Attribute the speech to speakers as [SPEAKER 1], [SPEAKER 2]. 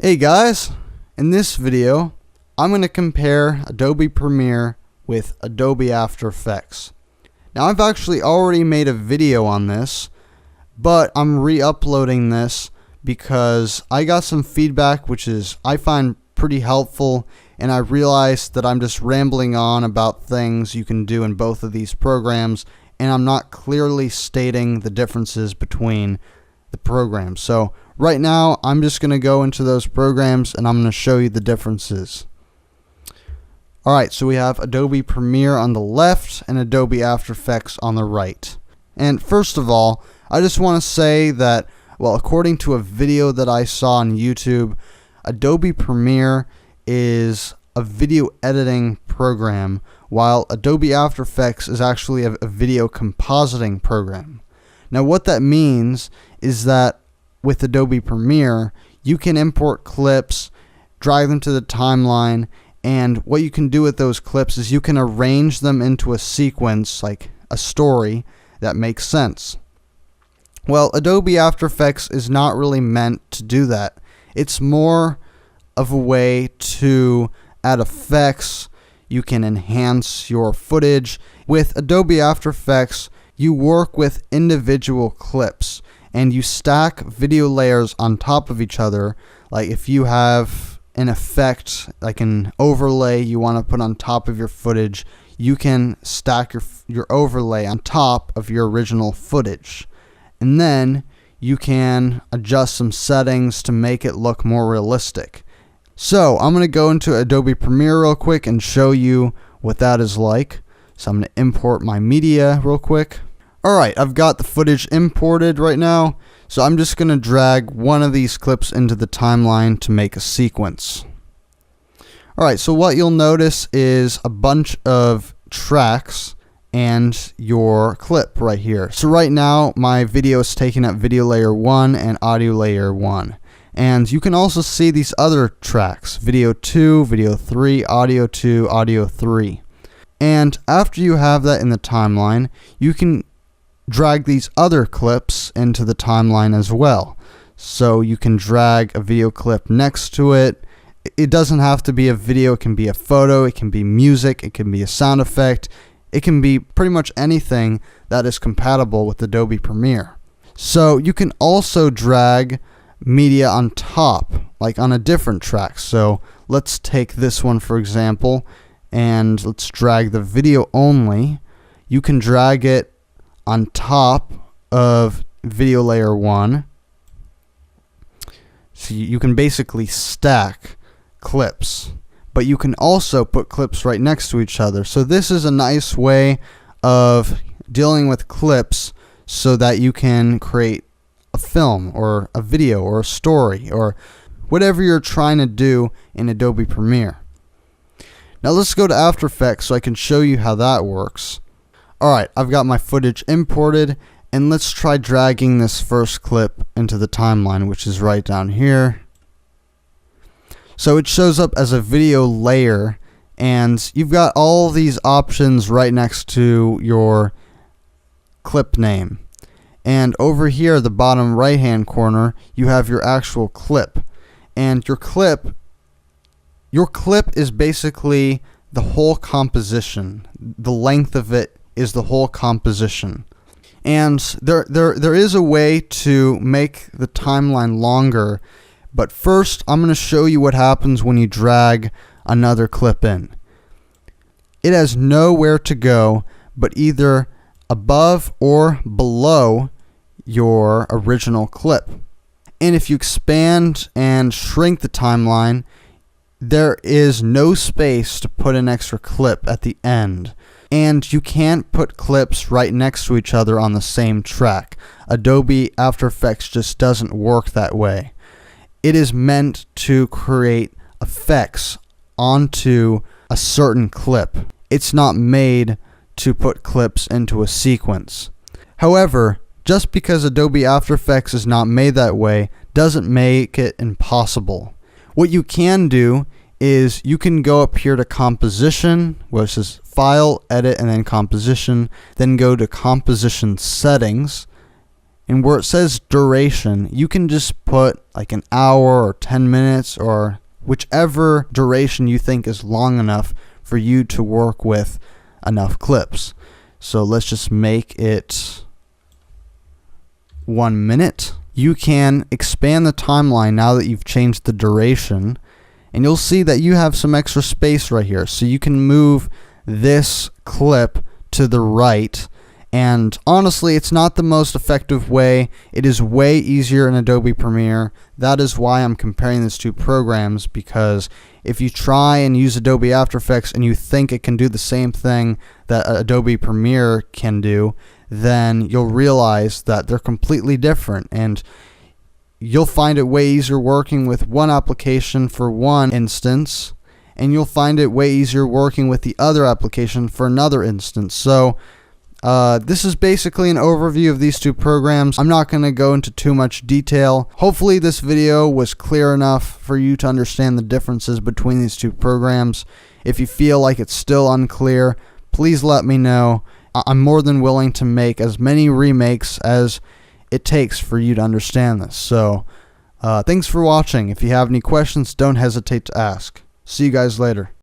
[SPEAKER 1] Hey guys, in this video I'm going to compare Adobe Premiere with Adobe After Effects. Now I've actually already made a video on this, but I'm re-uploading this because I got some feedback which I find pretty helpful, and I realized that I'm just rambling on about things you can do in both of these programs, and I'm not clearly stating the differences between the programs. So right now I'm just going to go into those programs and I'm going to show you the differences. Alright, so we have Adobe Premiere on the left and Adobe After Effects on the right. And first of all, I just want to say that, well, according to a video that I saw on YouTube, Adobe Premiere is a video editing program, while Adobe After Effects is actually a video compositing program. Now what that means is that with Adobe Premiere, you can import clips, drag them to the timeline, and what you can do with those clips is you can arrange them into a sequence, like a story, that makes sense. Well, Adobe After Effects is not really meant to do that. It's more of a way to add effects. You can enhance your footage. With Adobe After Effects, you work with individual clips and you stack video layers on top of each other. Like if you have an effect, like an overlay you want to put on top of your footage, you can stack your overlay on top of your original footage. And then you can adjust some settings to make it look more realistic. So I'm going to go into Adobe Premiere real quick and show you what that is like. So I'm going to import my media real quick. Alright, I've got the footage imported right now, so I'm just going to drag one of these clips into the timeline to make a sequence. Alright, so what you'll notice is a bunch of tracks and your clip right here. So right now my video is taking up video layer 1 and audio layer 1. And you can also see these other tracks, video 2, video 3, audio 2, audio 3. And after you have that in the timeline, you can drag these other clips into the timeline as well. So you can drag a video clip next to it. It doesn't have to be a video, it can be a photo, it can be music, it can be a sound effect, it can be pretty much anything that is compatible with Adobe Premiere. So you can also drag media on top, like on a different track. So let's take this one for example, and let's drag the video only. You can drag it on top of video layer 1. So you can basically stack clips, but you can also put clips right next to each other. So this is a nice way of dealing with clips so that you can create a film or a video or a story or whatever you're trying to do in Adobe Premiere. Now let's go to After Effects so I can show you how that works. Alright, I've got my footage imported, and let's try dragging this first clip into the timeline, which is right down here. So it shows up as a video layer, and you've got all these options right next to your clip name. And over here at the bottom right hand corner, you have your actual clip. And your clip is basically the whole composition. The length of it is the whole composition. And there is a way to make the timeline longer, but first I'm going to show you what happens when you drag another clip in. It has nowhere to go but either above or below your original clip. And if you expand and shrink the timeline, there is no space to put an extra clip at the end. And you can't put clips right next to each other on the same track. Adobe After Effects just doesn't work that way. It is meant to create effects onto a certain clip. It's not made to put clips into a sequence. However, just because Adobe After Effects is not made that way doesn't make it impossible. What you can do is you can go up here to Composition, which is File, Edit, and then Composition, then go to Composition Settings, And where it says duration, you can just put like an hour or 10 minutes or whichever duration you think is long enough for you to work with enough clips. So let's just make it 1 minute. You can expand the timeline now that you've changed the duration, and you'll see that you have some extra space right here. So you can move this clip to the right, and honestly, it's not the most effective way. It is way easier in Adobe Premiere. That is why I'm comparing these two programs, because if you try and use Adobe After Effects and you think it can do the same thing that Adobe Premiere can do, then you'll realize that they're completely different, and you'll find it way easier working with one application for one instance, and you'll find it way easier working with the other application for another instance. So this is basically an overview of these two programs. I'm not going to go into too much detail. Hopefully this video was clear enough for you to understand the differences between these two programs. If you feel like it's still unclear, please let me know. I'm more than willing to make as many remakes as it takes for you to understand this. So thanks for watching. If you have any questions, don't hesitate to ask. See you guys later.